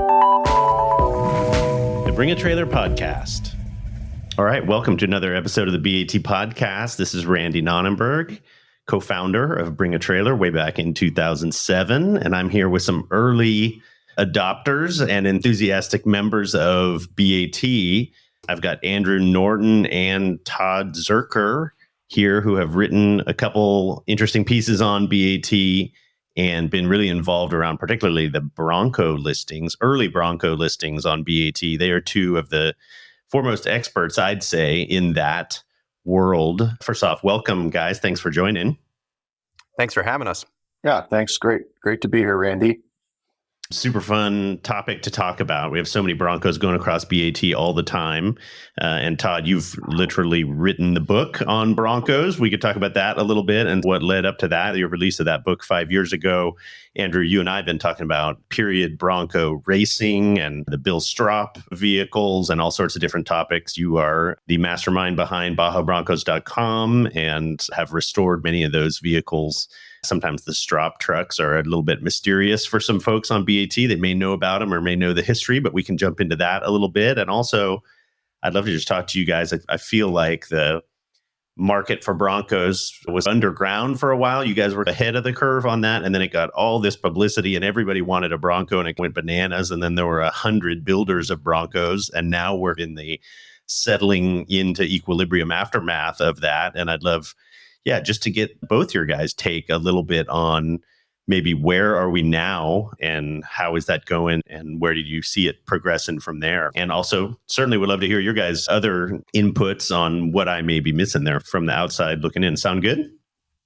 The Bring a Trailer Podcast. All right, welcome to another episode of the BAT Podcast. This is Randy Nonnenberg, co-founder of Bring a Trailer way back in 2007, and I'm here with some early adopters and enthusiastic members of BAT. I've got Andrew Norton and Todd Zuercher here who have written a couple interesting pieces on BAT and been really involved around particularly the Bronco listings, early Bronco listings on BAT. They are two of the foremost experts, I'd say, in that world. First off, welcome, guys. Thanks for joining. Thanks for having us. Yeah, thanks. Great to be here, Randy. Super fun topic to talk about. We have so many Broncos going across BAT all the time. And Todd, you've literally written the book on Broncos. We could talk about that a little bit and what led up to that, your release of that book 5 years ago. Andrew, you and I have been talking about period Bronco racing and the Bill Stroppe vehicles and all sorts of different topics. You are the mastermind behind BajaBroncos.com and have restored many of those vehicles. Sometimes the Stroppe trucks are a little bit mysterious for some folks on BAT. They may know about them or may know the history, but we can jump into that a little bit. And also, I'd love to just talk to you guys. I feel like the market for Broncos was underground for a while. You guys were ahead of the curve on that. And then it got all this publicity and everybody wanted a Bronco and it went bananas. And then there were 100 builders of Broncos. And now we're in the settling into equilibrium aftermath of that. And I'd love just to get both your guys' take a little bit on maybe where are we now and how is that going and where do you see it progressing from there? And also, certainly would love to hear your guys' other inputs on what I may be missing there from the outside looking in. Sound good?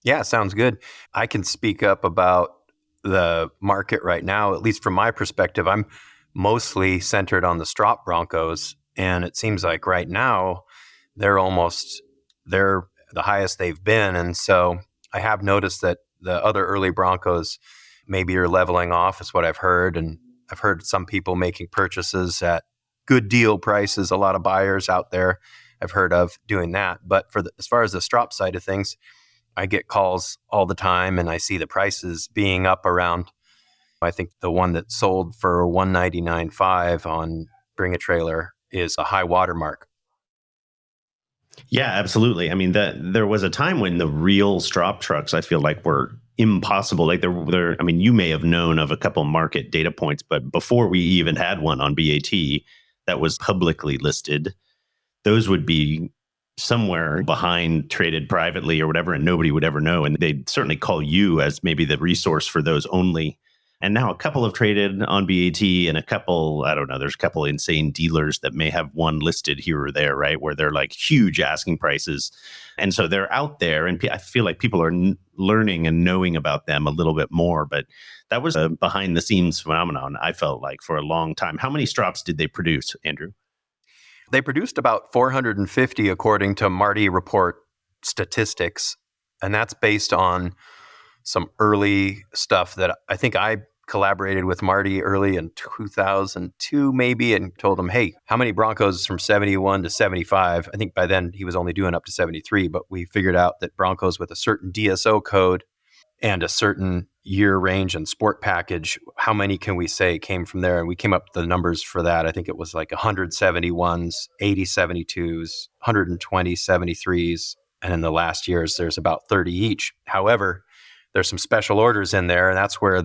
Yeah, sounds good. I can speak up about the market right now, at least from my perspective. I'm mostly centered on the Stroppe Broncos, and it seems like right now they're the highest they've been. And so I have noticed that the other early Broncos maybe are leveling off is what I've heard. And I've heard some people making purchases at good deal prices. A lot of buyers out there I've heard of doing that. But as far as the Stroppe side of things, I get calls all the time and I see the prices being up around, I think the one that sold for $199.5 on Bring a Trailer is a high watermark. Yeah, absolutely. I mean, there was a time when the real Stroppe trucks, I feel like, were impossible. Like I mean, you may have known of a couple market data points, but before we even had one on BAT that was publicly listed, those would be somewhere behind traded privately or whatever, and nobody would ever know. And they'd certainly call you as maybe the resource for those only. And now a couple have traded on BAT and a couple, I don't know, there's a couple insane dealers that may have one listed here or there, right? Where they're like huge asking prices. And so they're out there and I feel like people are learning and knowing about them a little bit more. But that was a behind the scenes phenomenon, I felt like, for a long time. How many Stroppes did they produce, Andrew? They produced about 450 according to Marty Report statistics. And that's based on some early stuff that I think I collaborated with Marty early in 2002 maybe and told him, hey, how many Broncos from 71 to 75? I think by then he was only doing up to 73, but we figured out that Broncos with a certain DSO code and a certain year range and sport package, how many can we say came from there? And we came up with the numbers for that. I think it was like 171s, 80 72s, 120 73s. And in the last years, there's about 30 each. However, there's some special orders in there. And that's where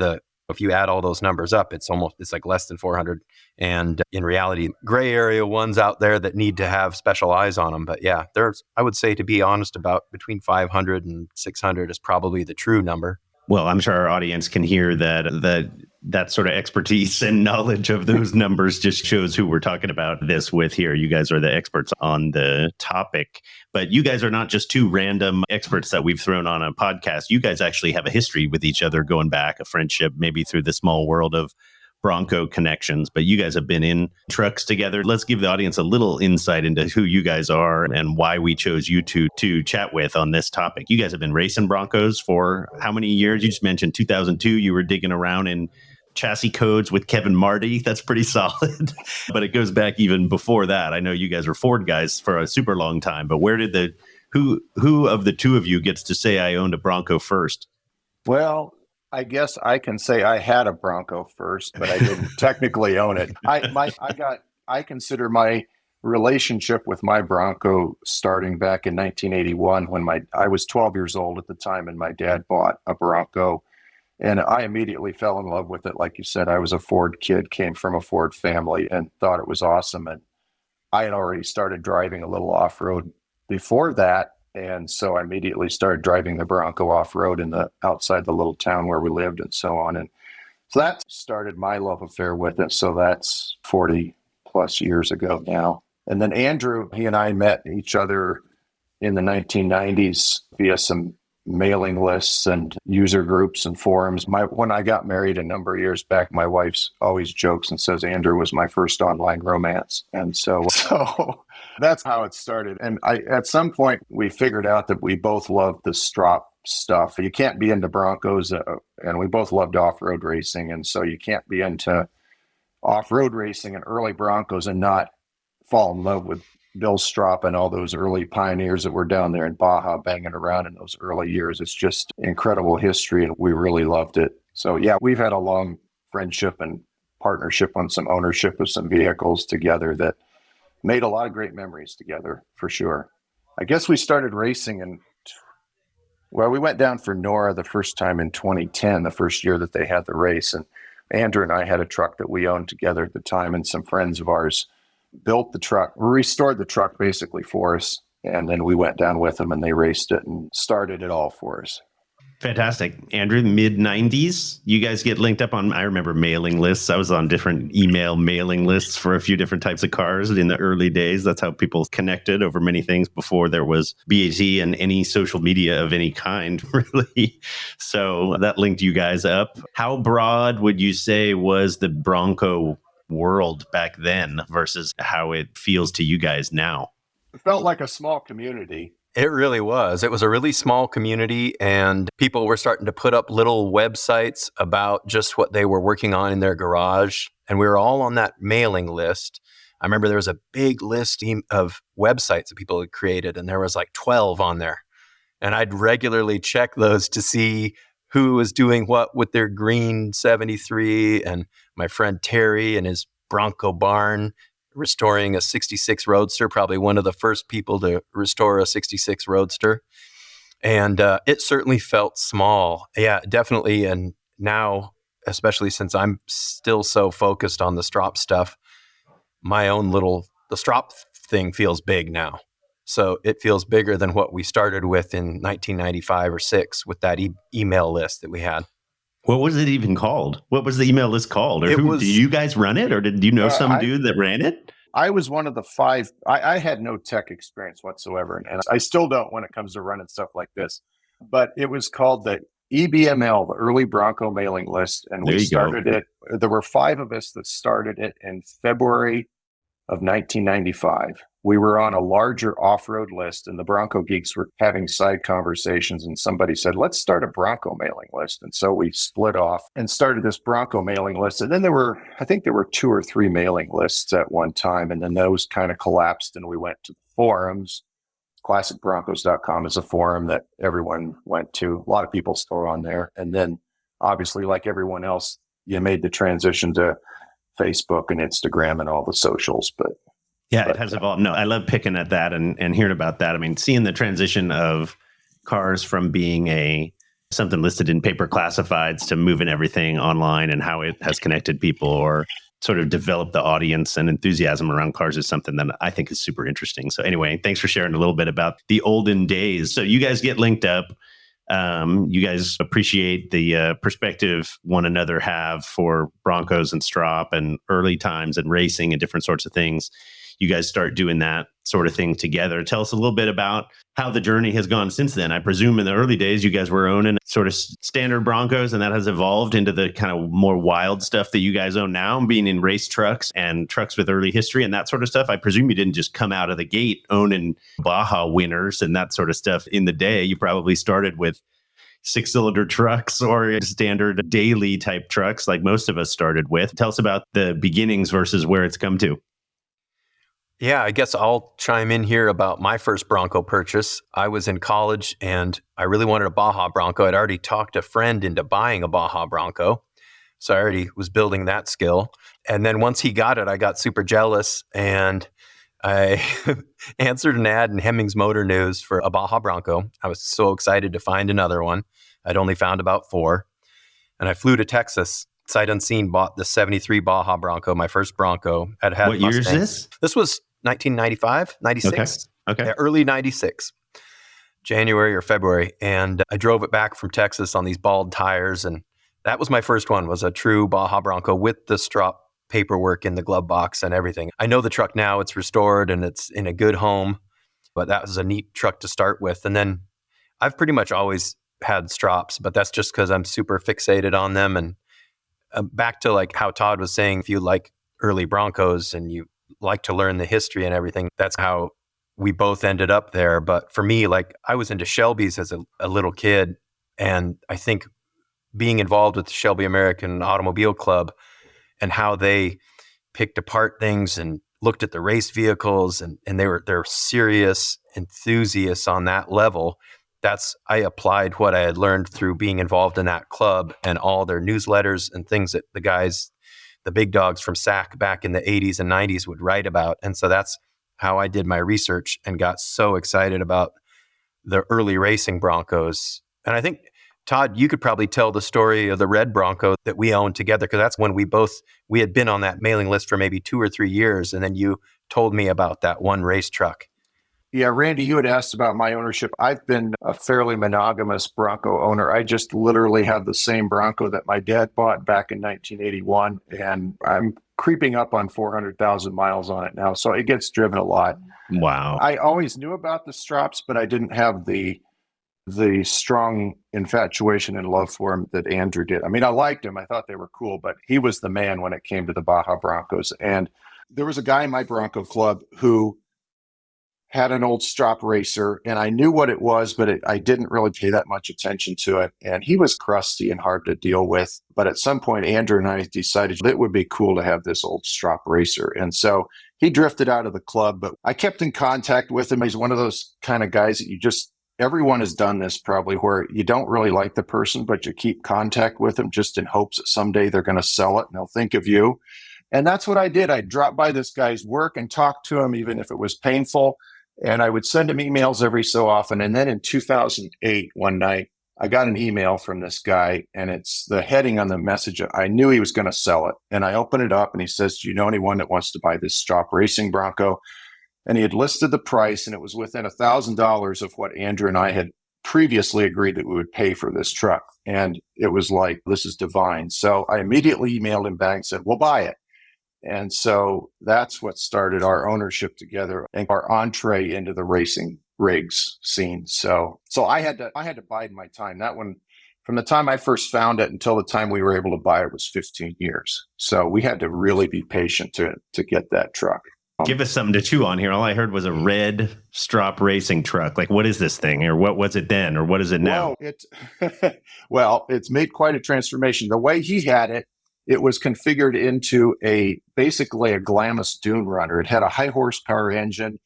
if you add all those numbers up, it's like less than 400. And in reality, gray area ones out there that need to have special eyes on them. But yeah, I would say, to be honest, about between 500 and 600 is probably the true number. Well, I'm sure our audience can hear that sort of expertise and knowledge of those numbers just shows who we're talking about this with here. You guys are the experts on the topic, but you guys are not just two random experts that we've thrown on a podcast. You guys actually have a history with each other going back, a friendship, maybe through the small world of Bronco connections, but you guys have been in trucks together. Let's give the audience a little insight into who you guys are and why we chose you two to chat with on this topic. You guys have been racing Broncos for how many years? You just mentioned 2002. You were digging around in chassis codes with Kevin Marty. That's pretty solid, but it goes back even before that. I know you guys were Ford guys for a super long time, but where did who of the two of you gets to say I owned a Bronco first? Well, I guess I can say I had a Bronco first, but I didn't technically own it. I consider my relationship with my Bronco starting back in 1981 when I was 12 years old at the time and my dad bought a Bronco and I immediately fell in love with it. Like you said, I was a Ford kid, came from a Ford family and thought it was awesome. And I had already started driving a little off-road before that. And so I immediately started driving the Bronco off-road in the outside the little town where we lived and so on. And so that started my love affair with it. So that's 40 plus years ago now. And then Andrew, he and I met each other in the 1990s via some mailing lists and user groups and forums. When I got married a number of years back, my wife's always jokes and says Andrew was my first online romance. And so that's how it started. And at some point, we figured out that we both loved the Stroppe stuff. You can't be into Broncos, and we both loved off-road racing. And so you can't be into off-road racing and early Broncos and not fall in love with Bill Stroppe and all those early pioneers that were down there in Baja banging around in those early years. It's just incredible history, and we really loved it. So, yeah, we've had a long friendship and partnership on some ownership of some vehicles together that made a lot of great memories together, for sure. I guess we started racing we went down for NORRA the first time in 2010, the first year that they had the race. And Andrew and I had a truck that we owned together at the time, and some friends of ours built the truck, restored the truck basically for us. And then we went down with them and they raced it and started it all for us. Fantastic. Andrew, mid 90s, you guys get linked up on, I remember mailing lists. I was on different email mailing lists for a few different types of cars in the early days. That's how people connected over many things before there was BAT and any social media of any kind, really. So that linked you guys up. How broad would you say was the Bronco world back then versus how it feels to you guys now? It felt like a small community. It really was. It was a really small community, and people were starting to put up little websites about just what they were working on in their garage. And we were all on that mailing list. I remember there was a big list of websites that people had created, and there was like 12 on there. And I'd regularly check those to see who was doing what with their green 73, and my friend Terry and his Bronco barn restoring a 66 Roadster, probably one of the first people to restore a 66 Roadster. And it certainly felt small. Yeah, definitely. And now, especially since I'm still so focused on the Stroppe stuff, the Stroppe thing feels big now. So it feels bigger than what we started with in 1995 or 6 with that email list that we had. What was it even called? What was the email list called? Or did you guys run it? Or did you know some dude that ran it? I was one of the 5. I had no tech experience whatsoever. And I still don't when it comes to running stuff like this. But it was called the EBML, the Early Bronco Mailing List. And we started it. There were 5 of us that started it in February of 1995. We were on a larger off-road list, and the Bronco geeks were having side conversations, and somebody said, let's start a Bronco mailing list. And so we split off and started this Bronco mailing list. And then I think there were 2 or 3 mailing lists at one time, and then those kind of collapsed, and we went to the forums. ClassicBroncos.com is a forum that everyone went to. A lot of people still are on there. And then, obviously, like everyone else, you made the transition to Facebook and Instagram and all the socials, but it has evolved. No, I love picking at that and hearing about that. I mean, seeing the transition of cars from being something listed in paper classifieds to moving everything online and how it has connected people or sort of developed the audience and enthusiasm around cars is something that I think is super interesting. So anyway, thanks for sharing a little bit about the olden days. So you guys get linked up. You guys appreciate the perspective one another have for Broncos and Stroppe and early times and racing and different sorts of things. You guys start doing that sort of thing together. Tell us a little bit about how the journey has gone since then. I presume in the early days, you guys were owning sort of standard Broncos, and that has evolved into the kind of more wild stuff that you guys own now, being in race trucks and trucks with early history and that sort of stuff. I presume you didn't just come out of the gate owning Baja winners and that sort of stuff in the day. You probably started with 6-cylinder trucks or standard daily type trucks like most of us started with. Tell us about the beginnings versus where it's come to. Yeah, I guess I'll chime in here about my first Bronco purchase. I was in college and I really wanted a Baja Bronco. I'd already talked a friend into buying a Baja Bronco. So I already was building that skill. And then once he got it, I got super jealous and I answered an ad in Hemmings Motor News for a Baja Bronco. I was so excited to find another one. I'd only found about 4. And I flew to Texas, sight unseen, bought the 73 Baja Bronco, my first Bronco. I'd had What year is Mustang. this? This was 1995, 96, Okay. early 96, January or February. And I drove it back from Texas on these bald tires. And that was my first one, was a true Baja Bronco with the Stroppe paperwork in the glove box and everything. I know the truck now, it's restored and it's in a good home, but that was a neat truck to start with. And then I've pretty much always had Stroppes, but that's just because I'm super fixated on them. And back to like how Todd was saying, if you like early Broncos and you like to learn the history and everything, that's how we both ended up there. But for me, like I was into Shelby's as a little kid. And I think being involved with the Shelby American Automobile Club and how they picked apart things and looked at the race vehicles and they're serious enthusiasts on that level. I applied what I had learned through being involved in that club and all their newsletters and things that the guys, the big dogs from SAAC back in the 80s and 90s would write about. And so that's how I did my research and got so excited about the early racing Broncos. And I think, Todd, you could probably tell the story of the red Bronco that we owned together, because that's when we had been on that mailing list for maybe 2 or 3 years. And then you told me about that one race truck. Yeah, Randy, you had asked about my ownership. I've been a fairly monogamous Bronco owner. I just literally have the same Bronco that my dad bought back in 1981, and I'm creeping up on 400,000 miles on it now. So it gets driven a lot. Wow. I always knew about the Stroppes, but I didn't have the strong infatuation and love for him that Andrew did. I mean, I liked him. I thought they were cool, but he was the man when it came to the Baja Broncos. And there was a guy in my Bronco club who had an old Stroppe racer, and I knew what it was, but I didn't really pay that much attention to it. And he was crusty and hard to deal with. But at some point, Andrew and I decided it would be cool to have this old Stroppe racer. And so he drifted out of the club, but I kept in contact with him. He's one of those kind of guys that everyone has done this probably, where you don't really like the person, but you keep contact with them just in hopes that someday they're going to sell it and they'll think of you. And that's what I did. I dropped by this guy's work and talked to him, even if it was painful. And I would send him emails every so often. And then in 2008, one night, I got an email from this guy, and it's the heading on the message. I knew he was going to sell it. And I opened it up, and he says, "Do you know anyone that wants to buy this Stroppe racing Bronco?" And he had listed the price, and it was within $1,000 of what Andrew and I had previously agreed that we would pay for this truck. And it was like, this is divine. So I immediately emailed him back and said, "We'll buy it." And so that's what started our ownership together and our entree into the racing rigs scene. So I had to bide my time. That one, from the time I first found it until the time we were able to buy it, was 15 years. So we had to really be patient to get that truck. Give us something to chew on here. All I heard was a red Stroppe racing truck. Like, what is this thing? Or what was it then? Or what is it now? Well, it's made quite a transformation. The way he had it, it was configured into basically a Glamis dune runner. It had a high horsepower engine,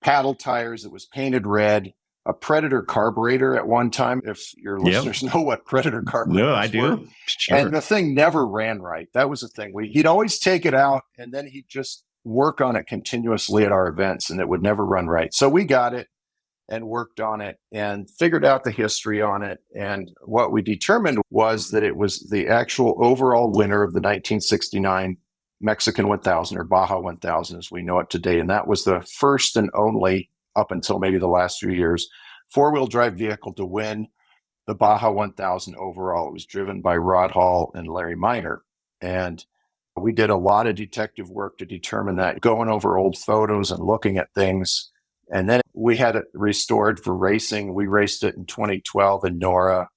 paddle tires. It was painted red, a Predator carburetor at one time. If your listeners know what Predator carburetors No, I do. were. Sure. And the thing never ran right. That was the thing. He'd always take it out, and then he'd just work on it continuously at our events, and it would never run right. So we got it and worked on it and figured out the history on it. And what we determined was that it was the actual overall winner of the 1969 Mexican 1000, or Baja 1000 as we know it today. And that was the first and only, up until maybe the last few years, four-wheel drive vehicle to win the Baja 1000 overall. It was driven by Rod Hall and Larry Miner. And we did a lot of detective work to determine that, going over old photos and looking at things. And then we had it restored for racing. We raced it in 2012 in NORRA,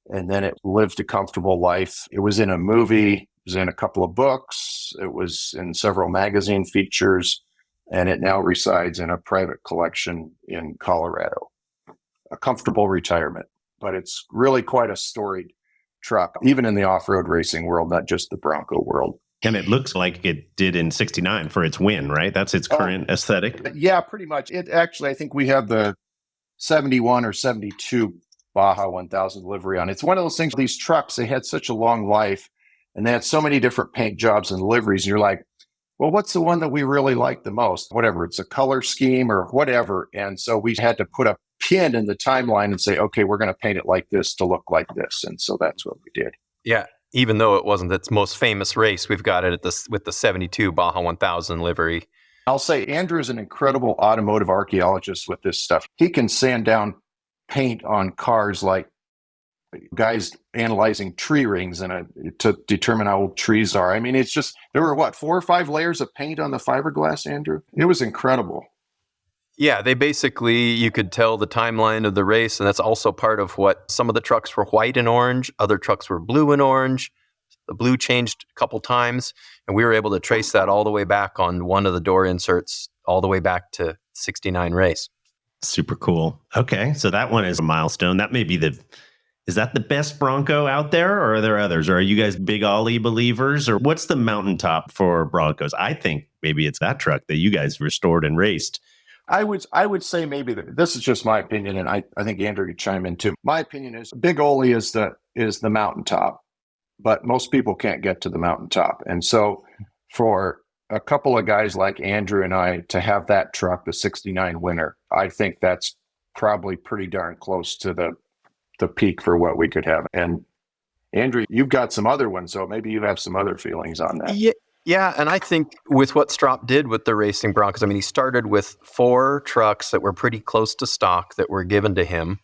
and then it lived a comfortable life. It was in a movie, it was in a couple of books, it was in several magazine features, and it now resides in a private collection in Colorado. A comfortable retirement, but it's really quite a storied truck, even in the off-road racing world, not just the Bronco world. And it looks like it did in 69 for its win, right? That's its current aesthetic. Yeah, pretty much. It actually, I think we have the 71 or 72 Baja 1000 livery on. It's one of those things, these trucks, they had such a long life and they had so many different paint jobs and liveries. And you're like, well, what's the one that we really like the most? Whatever, it's a color scheme or whatever. And so we had to put a pin in the timeline and say, okay, we're going to paint it like this to look like this. And so that's what we did. Yeah. Even though it wasn't its most famous race, we've got it at with the 72 Baja 1000 livery. I'll say Andrew is an incredible automotive archaeologist with this stuff. He can sand down paint on cars like guys analyzing tree rings to determine how old trees are. I mean, it's just, there were 4 or 5 layers of paint on the fiberglass, Andrew? It was incredible. Yeah, they basically, you could tell the timeline of the race, and that's also part of what some of the trucks were white and orange, other trucks were blue and orange. The blue changed a couple times, and we were able to trace that all the way back on one of the door inserts, all the way back to 69 race. Super cool. Okay, so that one is a milestone. That may be is that the best Bronco out there, or are there others? Or are you guys big Ollie believers? Or what's the mountaintop for Broncos? I think maybe it's that truck that you guys restored and raced. I would say maybe this is just my opinion, and I think Andrew could chime in too. My opinion is Big Ole is the mountaintop, but most people can't get to the mountaintop. And so for a couple of guys like Andrew and I to have that truck, the 69 winner, I think that's probably pretty darn close to the peak for what we could have. And Andrew, you've got some other ones, so maybe you have some other feelings on that. Yeah, and I think with what Stroppe did with the racing Broncos, I mean, he started with 4 trucks that were pretty close to stock that were given to him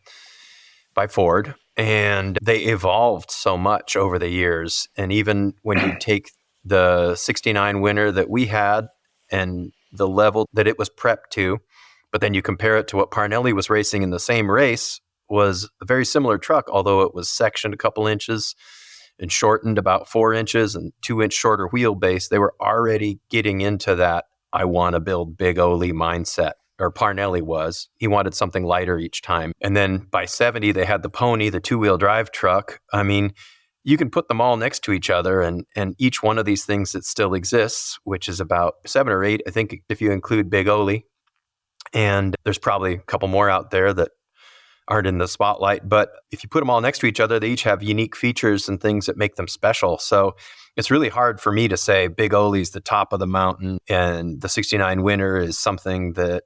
by Ford, and they evolved so much over the years. And even when you take the 69 winner that we had and the level that it was prepped to, but then you compare it to what Parnelli was racing in the same race, was a very similar truck, although it was sectioned a couple inches and shortened about 4 inches and 2-inch shorter wheelbase. They were already getting into that, I want to build Big Ole mindset, or Parnelli was. He wanted something lighter each time. And then by 70, they had the Pony, the 2-wheel drive truck. I mean, you can put them all next to each other, and each one of these things that still exists, which is about 7 or 8, I think, if you include Big Ole. And there's probably a couple more out there that aren't in the spotlight, but if you put them all next to each other, they each have unique features and things that make them special. So it's really hard for me to say Big Ole's the top of the mountain and the 69 winner is something that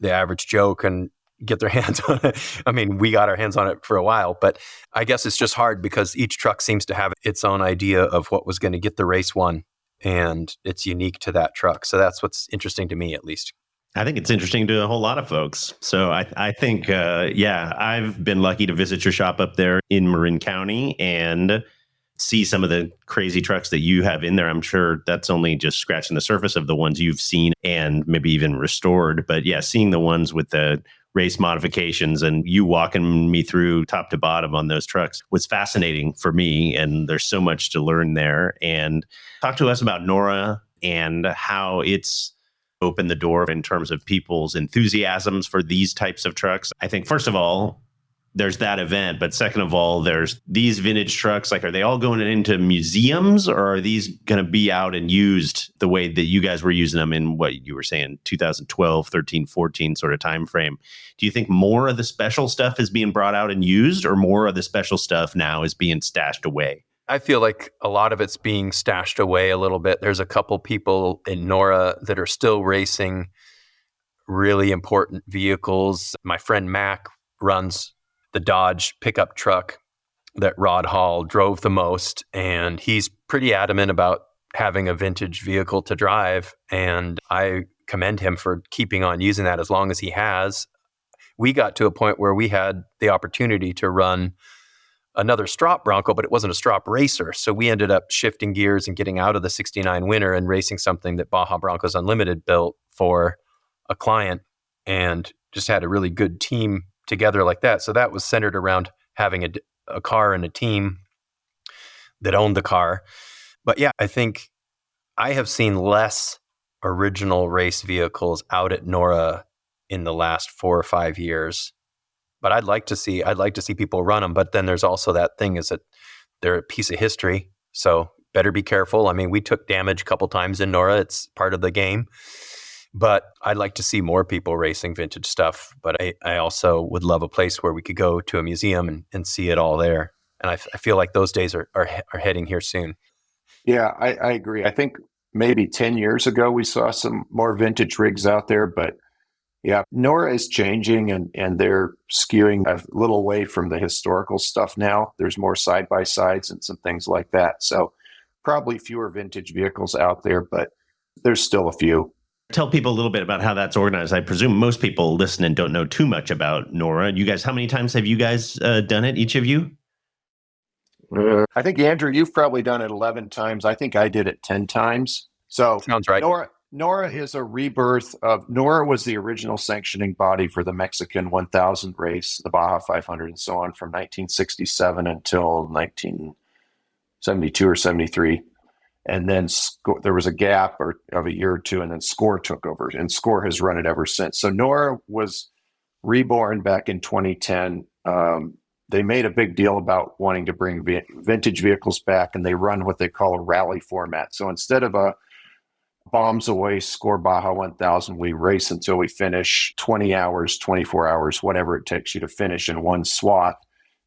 the average Joe can get their hands on it. I mean, we got our hands on it for a while, but I guess it's just hard because each truck seems to have its own idea of what was going to get the race won, and it's unique to that truck. So that's what's interesting to me, at least. I think it's interesting to a whole lot of folks. So I think, I've been lucky to visit your shop up there in Marin County and see some of the crazy trucks that you have in there. I'm sure that's only just scratching the surface of the ones you've seen and maybe even restored. But yeah, seeing the ones with the race modifications and you walking me through top to bottom on those trucks was fascinating for me. And there's so much to learn there. And talk to us about NORRA and how it's open the door in terms of people's enthusiasms for these types of trucks. I think, first of all, there's that event, but second of all, there's these vintage trucks. Like, are they all going into museums, or are these going to be out and used the way that you guys were using them in what you were saying, 2012, 13, 14 sort of time frame? Do you think more of the special stuff is being brought out and used, or more of the special stuff now is being stashed away? I feel like a lot of it's being stashed away a little bit. There's a couple people in NORRA that are still racing really important vehicles. My friend Mac runs the Dodge pickup truck that Rod Hall drove the most, and he's pretty adamant about having a vintage vehicle to drive, and I commend him for keeping on using that as long as he has. We got to a point where we had the opportunity to run another Stroppe Bronco, but it wasn't a Stroppe racer. So we ended up shifting gears and getting out of the 69 winner and racing something that Baja Broncos Unlimited built for a client, and just had a really good team together like that. So that was centered around having a car and a team that owned the car. But yeah, I think I have seen less original race vehicles out at NORRA in the last 4 or 5 years. But I'd like to see people run them. But then there's also that thing is that they're a piece of history. So better be careful. I mean, we took damage a couple times in NORRA. It's part of the game. But I'd like to see more people racing vintage stuff. But I also would love a place where we could go to a museum and see it all there. And I feel like those days are heading here soon. Yeah, I agree. I think maybe 10 years ago we saw some more vintage rigs out there, but yeah, NORRA is changing and they're skewing a little away from the historical stuff now. There's more side-by-sides and some things like that. So probably fewer vintage vehicles out there, but there's still a few. Tell people a little bit about how that's organized. I presume most people listening don't know too much about NORRA. You guys, how many times have you guys done it, each of you? I think, Andrew, you've probably done it 11 times. I think I did it 10 times. So sounds right. NORRA is a rebirth of NORRA was the original sanctioning body for the Mexican 1000 race, the Baja 500 and so on from 1967 until 1972 or 73. And then there was a gap of a year or two, and then SCORE took over, and SCORE has run it ever since. So NORRA was reborn back in 2010. They made a big deal about wanting to bring vintage vehicles back, and they run what they call a rally format. So instead of a bombs away SCORE Baja 1000, we race until we finish 20 hours, 24 hours, whatever it takes you to finish in one swath.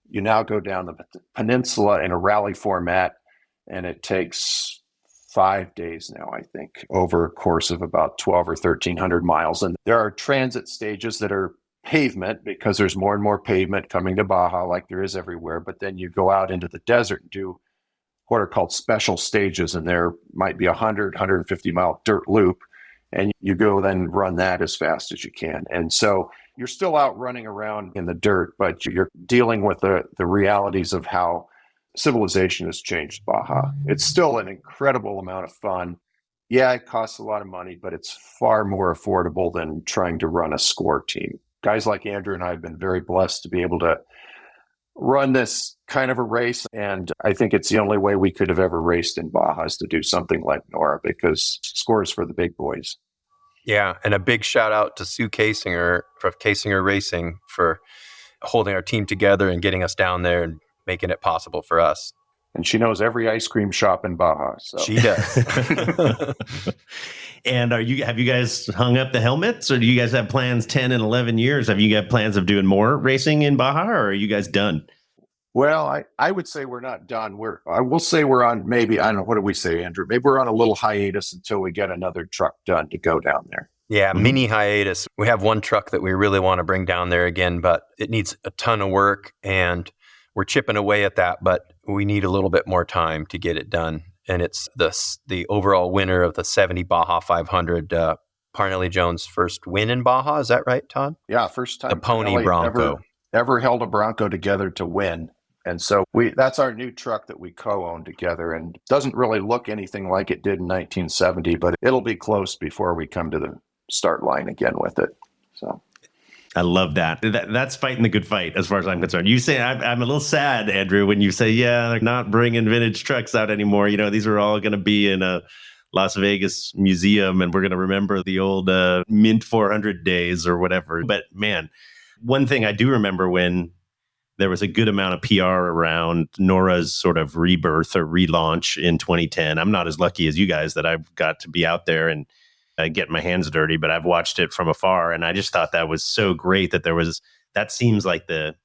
You now go down the peninsula in a rally format, and it takes 5 days now, I think, over a course of about 12 or 1,300 miles. And there are transit stages that are pavement because there's more and more pavement coming to Baja like there is everywhere. But then you go out into the desert and do what are called special stages, and there might be 150 mile dirt loop, and you go then run that as fast as you can. And so you're still out running around in the dirt, but you're dealing with the realities of how civilization has changed Baja. It's still an incredible amount of fun. Yeah, it costs a lot of money, but it's far more affordable than trying to run a SCORE team. Guys like Andrew and I have been very blessed to be able to run this kind of a race. And I think it's the only way we could have ever raced in Baja is to do something like NORRA, because SCORE is for the big boys. Yeah. And a big shout out to Sue Casinger from Casinger Racing for holding our team together and getting us down there and making it possible for us. And she knows every ice cream shop in Baja. So. She does. And have you guys hung up the helmets, or do you guys have plans 10 and 11 years? Have you got plans of doing more racing in Baja, or are you guys done? Well, I would say we're not done. I will say we're on maybe, I don't know, what do we say, Andrew? Maybe we're on a little hiatus until we get another truck done to go down there. Yeah, mini hiatus. We have one truck that we really want to bring down there again, but it needs a ton of work, and we're chipping away at that, but we need a little bit more time to get it done. And it's the overall winner of the 70 Baja 500, Parnelli Jones' first win in Baja. Is that right, Todd? Yeah, first time the Pony Bronco ever held a Bronco together to win. And so that's our new truck that we co-own together, and doesn't really look anything like it did in 1970, but it'll be close before we come to the start line again with it. So I love that. That's fighting the good fight, as far as I'm concerned. You say I'm a little sad, Andrew, when you say, yeah, they're not bringing vintage trucks out anymore. You know, these are all going to be in a Las Vegas museum, and we're going to remember the old Mint 400 days or whatever. But man, one thing I do remember, when there was a good amount of PR around NORRA's sort of rebirth or relaunch in 2010. I'm not as lucky as you guys that I've got to be out there and get my hands dirty, but I've watched it from afar, and I just thought that was so great that seems like the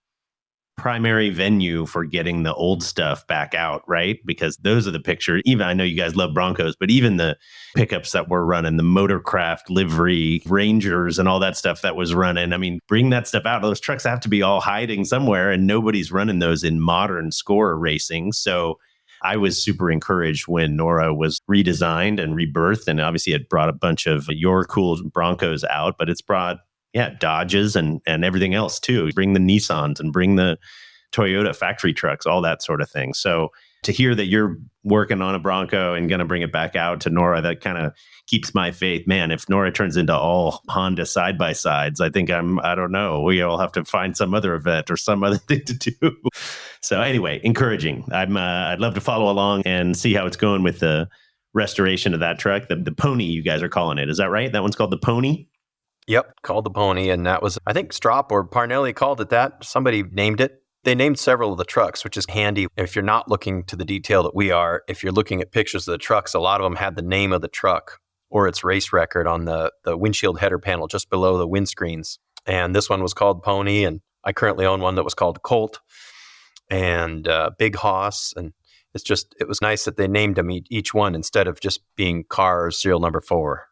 primary venue for getting the old stuff back out, right? Because those are the pictures. Even, I know you guys love Broncos, but even the pickups that were running, the Motorcraft livery Rangers and all that stuff that was running, I mean, bring that stuff out. Those trucks have to be all hiding somewhere, and nobody's running those in modern SCORE racing. So I was super encouraged when NORRA was redesigned and rebirthed, and obviously it brought a bunch of your cool Broncos out, but it's brought, Dodges and everything else too. Bring the Nissans and bring the Toyota factory trucks, all that sort of thing. So to hear that you're working on a Bronco and going to bring it back out to NORRA, that kind of keeps my faith. Man, if NORRA turns into all Honda side-by-sides, I think I don't know. We all have to find some other event or some other thing to do. So anyway, encouraging. I'd love to follow along and see how it's going with the restoration of that truck. The Pony, you guys are calling it. Is that right? That one's called the Pony? Yep, called the Pony. And that was, I think Stroppe or Parnelli called it that. Somebody named it. They named several of the trucks, which is handy if you're not looking to the detail that we are. If you're looking at pictures of the trucks, a lot of them had the name of the truck or its race record on the windshield header panel just below the windscreens. And this one was called Pony, and I currently own one that was called Colt and Big Hoss. And it was nice that they named them each one instead of just being car serial number 4.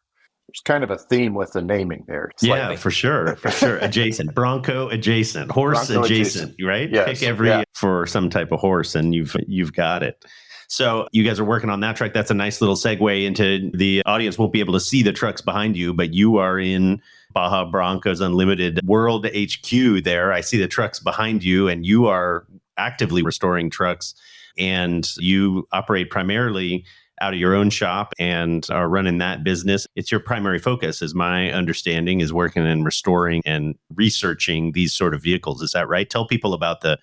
There's kind of a theme with the naming there. Slightly. Yeah, for sure. Adjacent. Bronco adjacent. Horse Bronco adjacent, right? Yes. Pick for some type of horse and you've got it. So you guys are working on that truck. That's a nice little segue into the audience won't be able to see the trucks behind you, but you are in Baja Broncos Unlimited World HQ there. I see the trucks behind you and you are actively restoring trucks and you operate primarily out of your own shop and are running that business. It's your primary focus, is my understanding, is working and restoring and researching these sort of vehicles. Is that right? Tell people about the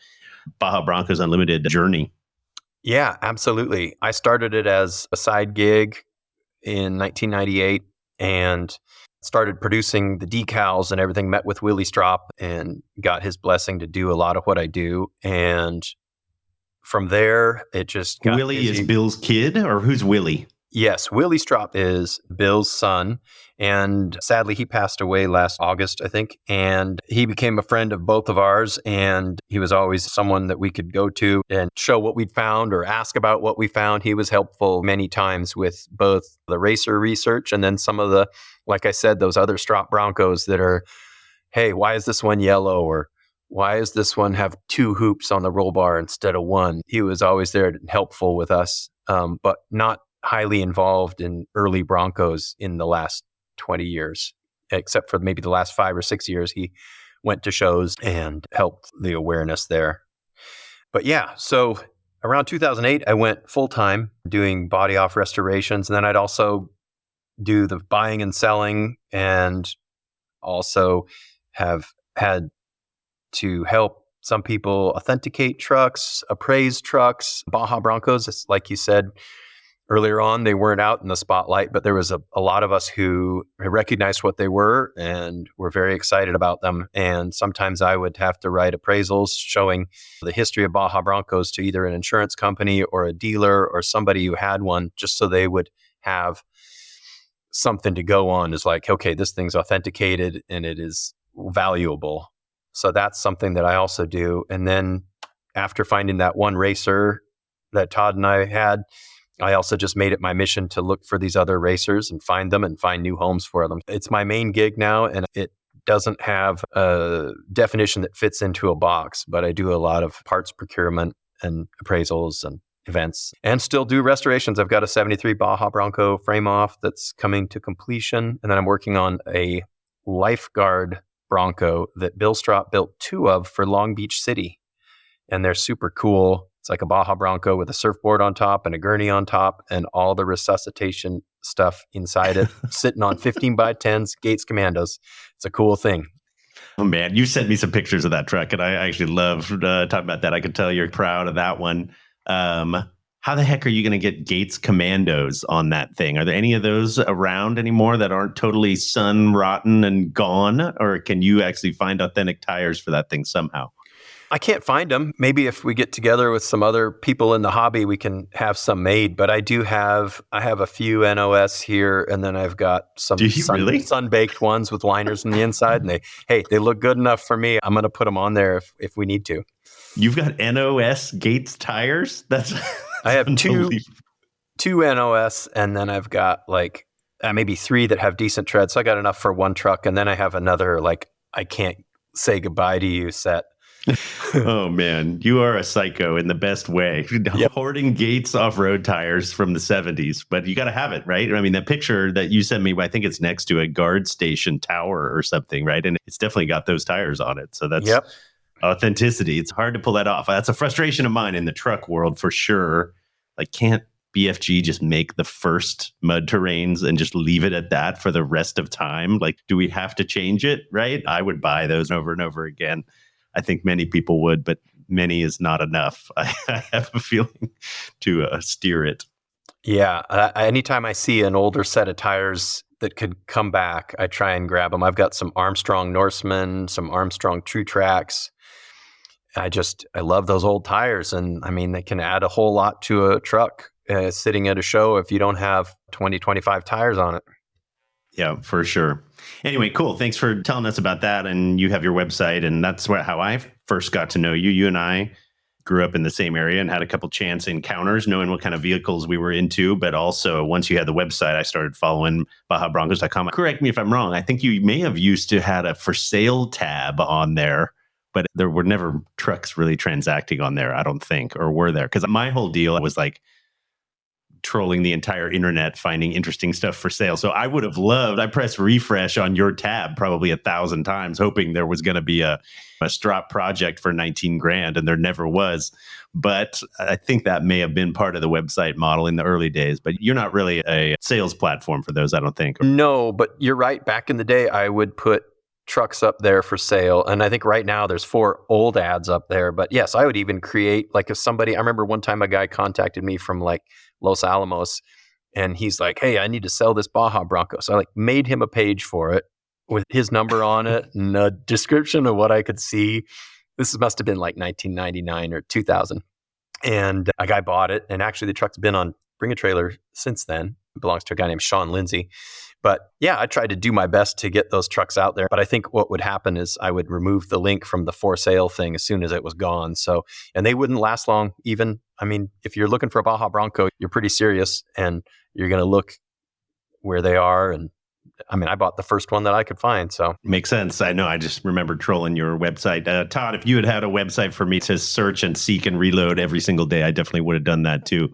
Baja Broncos Unlimited journey. Yeah, absolutely. I started it as a side gig in 1998 and started producing the decals and everything, met with Willie Stroppe and got his blessing to do a lot of what I do. And from there, it just got Willie busy. Is Bill's kid, or who's Willie? Yes, Willie Stroppe is Bill's son. And sadly, he passed away last August, I think. And he became a friend of both of ours. And he was always someone that we could go to and show what we'd found or ask about what we found. He was helpful many times with both the racer research and then some of the, like I said, those other Stroppe Broncos that are, hey, why is this one yellow? Or why does this one have 2 hoops on the roll bar instead of 1? He was always there and helpful with us, but not highly involved in early Broncos in the last 20 years, except for maybe the last 5 or 6 years. He went to shows and helped the awareness there. But yeah, so around 2008, I went full-time doing body off restorations. And then I'd also do the buying and selling and also have had to help some people authenticate trucks, appraise trucks. Baja Broncos, it's like you said earlier on, they weren't out in the spotlight, but there was a lot of us who recognized what they were and were very excited about them. And sometimes I would have to write appraisals showing the history of Baja Broncos to either an insurance company or a dealer or somebody who had one, just so they would have something to go on. Is like, okay, this thing's authenticated and it is valuable. So that's something that I also do. And then after finding that one racer that Todd and I had, I also just made it my mission to look for these other racers and find them and find new homes for them. It's my main gig now, and it doesn't have a definition that fits into a box, but I do a lot of parts procurement and appraisals and events and still do restorations. I've got a 73 Baja Bronco frame off that's coming to completion. And then I'm working on a lifeguard Bronco that Bill Stroppe built 2 of for Long Beach City. And they're super cool. It's like a Baja Bronco with a surfboard on top and a gurney on top and all the resuscitation stuff inside it, sitting on 15x10s, Gates Commandos. It's a cool thing. Oh, man, you sent me some pictures of that truck, and I actually love talking about that. I can tell you're proud of that one. How the heck are you going to get Gates Commandos on that thing? Are there any of those around anymore that aren't totally sun rotten and gone? Or can you actually find authentic tires for that thing somehow? I can't find them. Maybe if we get together with some other people in the hobby, we can have some made. But I have a few NOS here, and then I've got some sun-baked ones with liners on the inside. And they look good enough for me. I'm going to put them on there if we need to. You've got NOS Gates tires? That's I have two NOS, and then I've got like maybe 3 that have decent tread. So I got enough for one truck, and then I have another like I can't say goodbye to you set. Oh man, you are a psycho in the best way. Yep. Hoarding Gates off-road tires from the 70s, but you got to have it, right? I mean, that picture that you sent me, I think it's next to a guard station tower or something, right? And it's definitely got those tires on it. So that's authenticity. It's hard to pull that off. That's a frustration of mine in the truck world for sure. Like, can't BFG just make the first mud terrains and just leave it at that for the rest of time? Like, do we have to change it, right? I would buy those over and over again. I think many people would, but many is not enough. I have a feeling to steer it. Yeah. Anytime I see an older set of tires that could come back, I try and grab them. I've got some Armstrong Norsemen, some Armstrong True Tracks, I love those old tires. And I mean, they can add a whole lot to a truck sitting at a show if you don't have 20, 25 tires on it. Yeah, for sure. Anyway, cool. Thanks for telling us about that. And you have your website, and that's how I first got to know you. You and I grew up in the same area and had a couple chance encounters, knowing what kind of vehicles we were into. But also, once you had the website, I started following BajaBroncos.com. Correct me if I'm wrong. I think you may have used to had a for sale tab on there, but there were never trucks really transacting on there, I don't think, or were there? Because my whole deal was like trolling the entire internet, finding interesting stuff for sale. So I would have loved, I pressed refresh on your tab probably 1,000 times, hoping there was going to be a Stroppe project for 19 grand, and there never was. But I think that may have been part of the website model in the early days. But you're not really a sales platform for those, I don't think. No, but you're right. Back in the day, I would put trucks up there for sale. And I think right now there's 4 old ads up there. But yes, I would even create, like if somebody, I remember one time a guy contacted me from like Los Alamos, and he's like, hey, I need to sell this Baja Bronco. So I like made him a page for it with his number on it and a description of what I could see. This must have been like 1999 or 2000. And a guy bought it. And actually the truck's been on Bring a Trailer since then. It belongs to a guy named Sean Lindsay. But yeah, I tried to do my best to get those trucks out there. But I think what would happen is I would remove the link from the for sale thing as soon as it was gone. So, and they wouldn't last long even. I mean, if you're looking for a Baja Bronco, you're pretty serious and you're going to look where they are. And I mean, I bought the first one that I could find. So makes sense. I know. I just remember trolling your website. Todd, if you had a website for me to search and seek and reload every single day, I definitely would have done that too.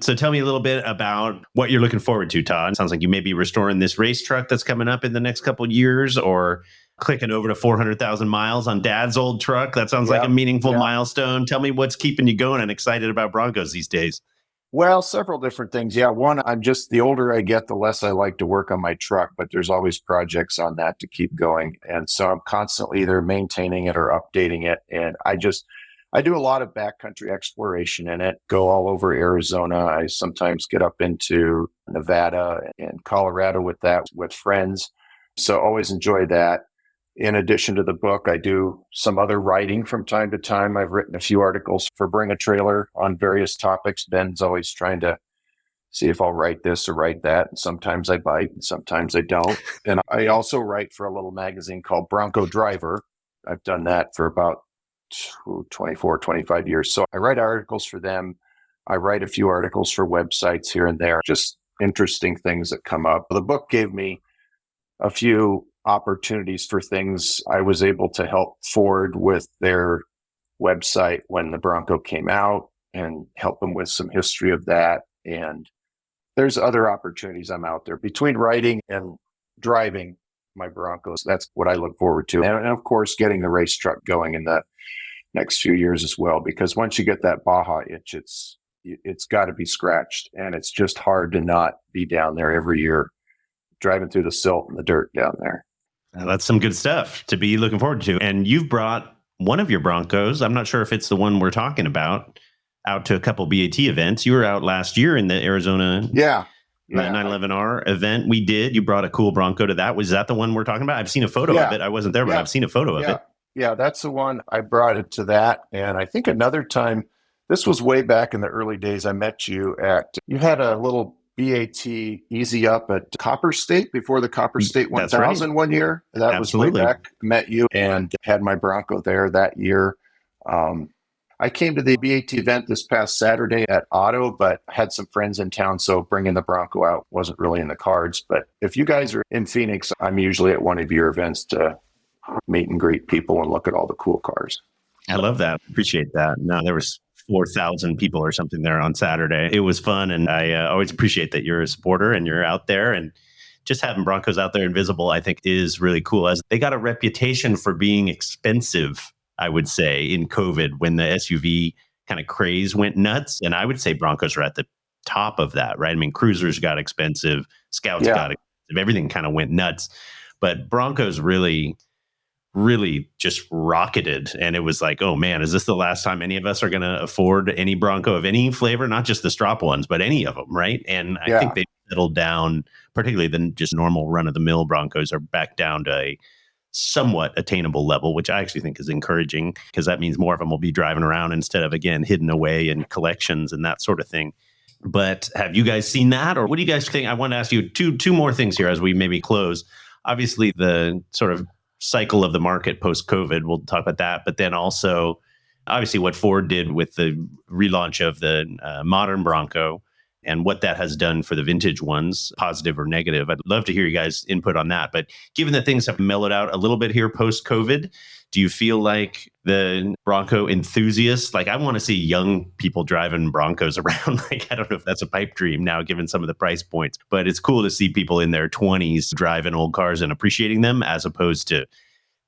So tell me a little bit about what you're looking forward to, Todd. It sounds like you may be restoring this race truck that's coming up in the next couple of years, or clicking over to 400,000 miles on Dad's old truck. That sounds like a meaningful milestone. Tell me what's keeping you going and excited about Broncos these days. Well, several different things. Yeah, one, the older I get, the less I like to work on my truck, but there's always projects on that to keep going. And so I'm constantly either maintaining it or updating it. And I do a lot of backcountry exploration in it, go all over Arizona. I sometimes get up into Nevada and Colorado with that, with friends. So always enjoy that. In addition to the book, I do some other writing from time to time. I've written a few articles for Bring a Trailer on various topics. Ben's always trying to see if I'll write this or write that. And sometimes I bite and sometimes I don't. And I also write for a little magazine called Bronco Driver. I've done that for about 24, 25 years. So I write articles for them. I write a few articles for websites here and there, just interesting things that come up. The book gave me a few opportunities for things. I was able to help Ford with their website when the Bronco came out and help them with some history of that. And there's other opportunities I'm out there between writing and driving my Broncos. That's what I look forward to. And of course, getting the race truck going in the next few years as well, because once you get that Baja itch, it's got to be scratched. And it's just hard to not be down there every year, driving through the silt and the dirt down there. That's some good stuff to be looking forward to. And you've brought one of your Broncos, I'm not sure if it's the one we're talking about, out to a couple BAT events. You were out last year in the Arizona 911R event we did. You brought a cool Bronco to that. Was that the one we're talking about? I've seen a photo of it. I wasn't there, but I've seen a photo of it. Yeah, that's the one. I brought it to that. And I think another time, this was way back in the early days, I met you you had a little BAT Easy Up at Copper State before the Copper State 1000 one year. That Absolutely. was way back. Met you and had my Bronco there that year. I came to the BAT event this past Saturday at OTTO, but had some friends in town, so bringing the Bronco out wasn't really in the cards. But if you guys are in Phoenix, I'm usually at one of your events to meet and greet people and look at all the cool cars. I love that. Appreciate that. No, there was 4,000 people or something there on Saturday. It was fun. And I always appreciate that you're a supporter and you're out there. And just having Broncos out there and visible, I think, is really cool, as they got a reputation for being expensive, I would say, in COVID when the SUV kind of craze went nuts. And I would say Broncos are at the top of that, right? I mean, Cruisers got expensive, Scouts got expensive, everything kind of went nuts. But Broncos really just rocketed. And it was like, oh man, is this the last time any of us are going to afford any Bronco of any flavor? Not just the Stroppe ones, but any of them, right? And I think they settled down, particularly than just normal run-of-the-mill Broncos, are back down to a somewhat attainable level, which I actually think is encouraging because that means more of them will be driving around instead of, again, hidden away in collections and that sort of thing. But have you guys seen that? Or what do you guys think? I want to ask you two more things here as we maybe close. Obviously, the sort of cycle of the market post-COVID, we'll talk about that. But then also, obviously, what Ford did with the relaunch of the modern Bronco and what that has done for the vintage ones, positive or negative. I'd love to hear you guys' input on that. But given that things have mellowed out a little bit here post-COVID, do you feel like the Bronco enthusiasts, like I want to see young people driving Broncos around. Like, I don't know if that's a pipe dream now, given some of the price points, but it's cool to see people in their 20s driving old cars and appreciating them as opposed to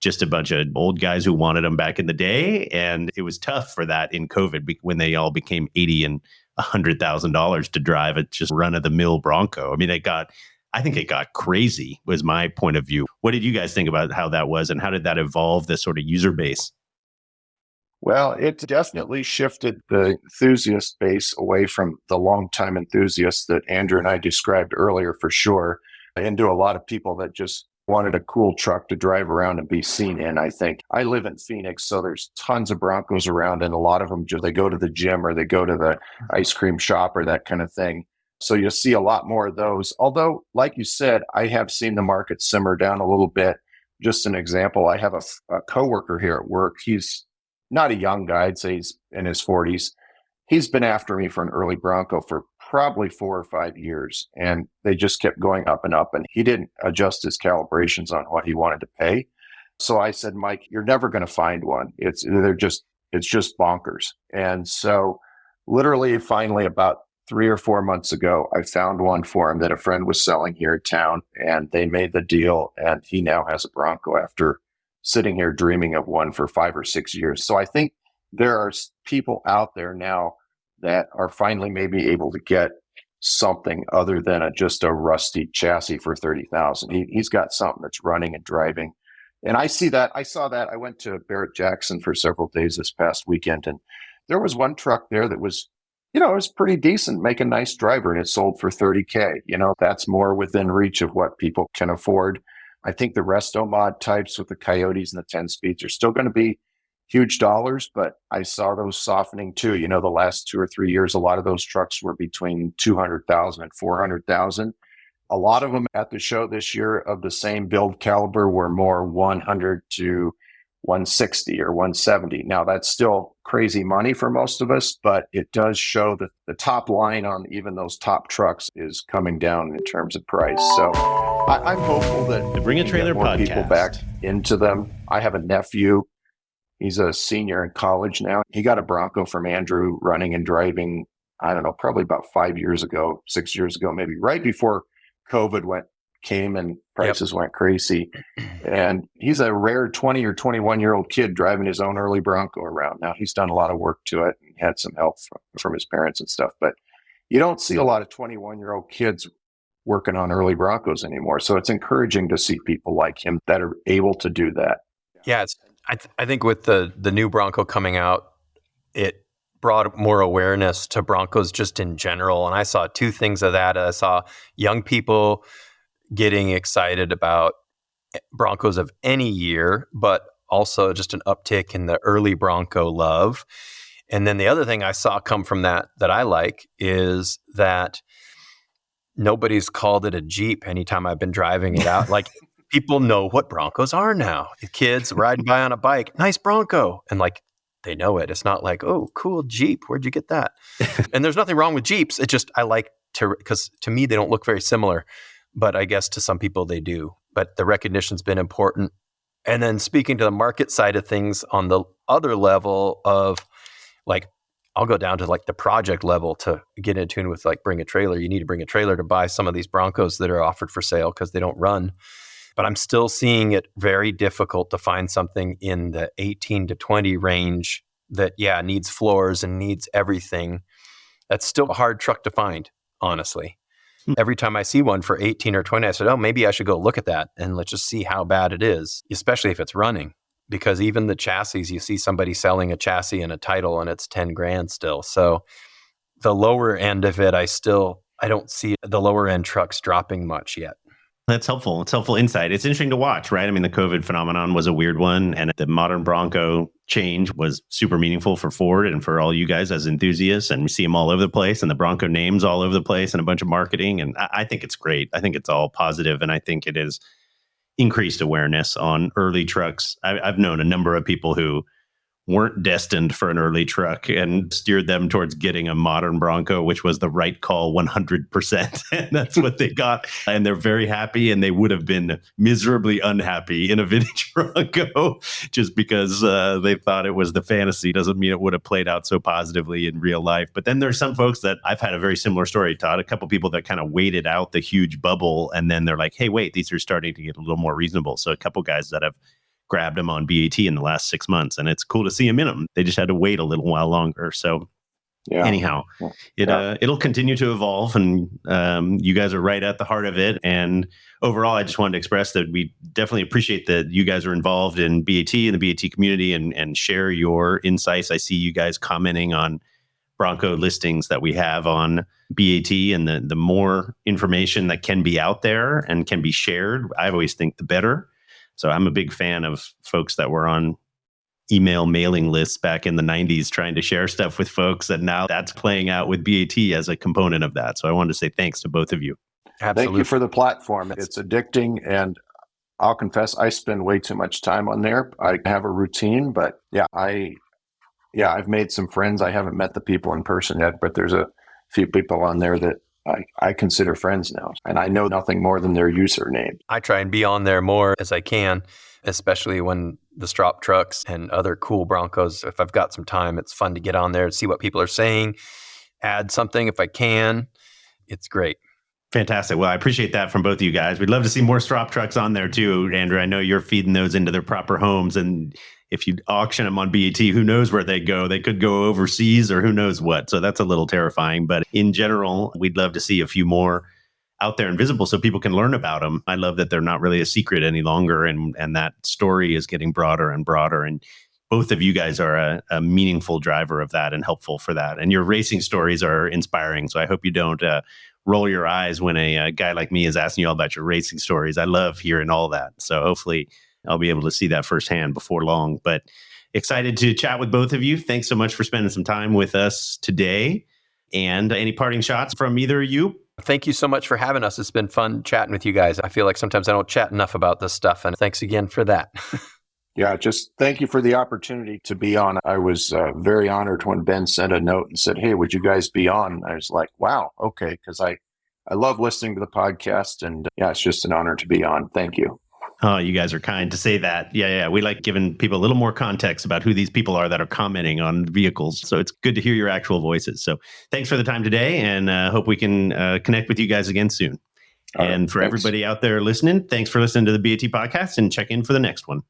just a bunch of old guys who wanted them back in the day. And it was tough for that in COVID when they all became $80,000 and $100,000 to drive a just run-of-the-mill Bronco. I mean, I think it got crazy, was my point of view. What did you guys think about how that was, and how did that evolve the sort of user base? Well, it definitely shifted the enthusiast base away from the longtime enthusiasts that Andrew and I described earlier, for sure, into a lot of people that just wanted a cool truck to drive around and be seen in, I think. I live in Phoenix, so there's tons of Broncos around, and a lot of them, they go to the gym or they go to the ice cream shop or that kind of thing. So you'll see a lot more of those. Although, like you said, I have seen the market simmer down a little bit. Just an example, I have a coworker here at work. He's not a young guy. I'd say he's in his 40s. He's been after me for an early Bronco for probably 4 or 5 years, and they just kept going up and up, and he didn't adjust his calibrations on what he wanted to pay. So I said, Mike, you're never going to find one. It's just bonkers. And so literally, finally, about 3 or 4 months ago, I found one for him that a friend was selling here in town, and they made the deal, and he now has a Bronco after sitting here dreaming of one for 5 or 6 years. So I think there are people out there now that are finally maybe able to get something other than just a rusty chassis for $30,000. He's got something that's running and driving. And I see that. I saw that. I went to Barrett-Jackson for several days this past weekend, and there was one truck there that was, it was pretty decent, make a nice driver, and it sold for $30K. That's more within reach of what people can afford. I think the resto mod types with the Coyotes and the 10 speeds are still going to be huge dollars, but I saw those softening too. The last 2 or 3 years, a lot of those trucks were between $200,000 and $400,000. A lot of them at the show this year of the same build caliber were more 100 to 160 or 170. Now, that's still crazy money for most of us, but it does show that the top line on even those top trucks is coming down in terms of price. So I'm hopeful that the Bring a Trailer more podcast. People back into them. I have a nephew. He's a senior in college now. He got a Bronco from Andrew running and driving, I don't know, probably about 5 years ago, 6 years ago, maybe right before COVID came and prices went crazy. And he's a rare 20 or 21-year-old kid driving his own early Bronco around. Now, he's done a lot of work to it and had some help from his parents and stuff. But you don't see a lot of 21-year-old kids working on early Broncos anymore. So it's encouraging to see people like him that are able to do that. Yeah, I think with the new Bronco coming out, it brought more awareness to Broncos just in general. And I saw two things of that. I saw young people getting excited about Broncos of any year, but also just an uptick in the early Bronco love. And then the other thing I saw come from that I like is that nobody's called it a Jeep anytime I've been driving it out. Like, people know what Broncos are now. The kids riding by on a bike, nice Bronco. And they know it. It's not like, oh, cool Jeep. Where'd you get that? And there's nothing wrong with Jeeps. It just, I like because to me, they don't look very similar, but I guess to some people they do. But the recognition's been important. And then speaking to the market side of things on the other level of I'll go down to the project level to get in tune with bring a trailer. You need to bring a trailer to buy some of these Broncos that are offered for sale because they don't run. But I'm still seeing it very difficult to find something in the 18 to 20 range that, needs floors and needs everything. That's still a hard truck to find, honestly. Every time I see one for 18 or 20, I said, oh, maybe I should go look at that and let's just see how bad it is, especially if it's running. Because even the chassis, you see somebody selling a chassis and a title and it's 10 grand still. So the lower end of it, I don't see the lower end trucks dropping much yet. That's helpful. It's helpful insight. It's interesting to watch, right? I mean, the COVID phenomenon was a weird one, and the modern Bronco change was super meaningful for Ford and for all you guys as enthusiasts. And we see them all over the place, and the Bronco names all over the place, and a bunch of marketing. And I think it's great. I think it's all positive, and I think it is increased awareness on early trucks. I've known a number of people who weren't destined for an early truck and steered them towards getting a modern Bronco, which was the right call 100%. And that's what they got. And they're very happy, and they would have been miserably unhappy in a vintage Bronco just because they thought it was the fantasy. Doesn't mean it would have played out so positively in real life. But then there's some folks that I've had a very similar story, Todd, a couple people that kind of waited out the huge bubble. And then they're like, hey, wait, these are starting to get a little more reasonable. So a couple guys that have grabbed them on BAT in the last 6 months, and it's cool to see them in them. They just had to wait a little while longer. So anyhow, it'll continue to evolve, and you guys are right at the heart of it. And overall, I just wanted to express that we definitely appreciate that you guys are involved in BAT and the BAT community and share your insights. I see you guys commenting on Bronco listings that we have on BAT, and the more information that can be out there and can be shared, I always think the better. So I'm a big fan of folks that were on email mailing lists back in the 90s trying to share stuff with folks. And now that's playing out with BAT as a component of that. So I wanted to say thanks to both of you. Absolutely. Thank you for the platform. It's addicting. And I'll confess, I spend way too much time on there. I have a routine, but I've made some friends. I haven't met the people in person yet, but there's a few people on there that I consider friends now, and I know nothing more than their username. I try and be on there more as I can, especially when the Stroppe trucks and other cool Broncos, if I've got some time, it's fun to get on there and see what people are saying, add something if I can. It's great. Fantastic. Well, I appreciate that from both of you guys. We'd love to see more Stroppe trucks on there too, Andrew. I know you're feeding those into their proper homes, and if you auction them on BAT, who knows where they go? They could go overseas or who knows what. So that's a little terrifying. But in general, we'd love to see a few more out there and visible so people can learn about them. I love that they're not really a secret any longer, and that story is getting broader and broader. And both of you guys are a meaningful driver of that and helpful for that. And your racing stories are inspiring. So I hope you don't roll your eyes when a guy like me is asking you all about your racing stories. I love hearing all that. So hopefully I'll be able to see that firsthand before long. But excited to chat with both of you. Thanks so much for spending some time with us today. And any parting shots from either of you? Thank you so much for having us. It's been fun chatting with you guys. I feel like sometimes I don't chat enough about this stuff, and thanks again for that. Yeah, just thank you for the opportunity to be on. I was very honored when Ben sent a note and said, hey, would you guys be on? I was like, wow, okay, because I love listening to the podcast, and it's just an honor to be on. Thank you. Oh, you guys are kind to say that. Yeah. We like giving people a little more context about who these people are that are commenting on vehicles. So it's good to hear your actual voices. So thanks for the time today, and hope we can connect with you guys again soon. And for everybody out there listening, thanks for listening to the BAT podcast, and check in for the next one.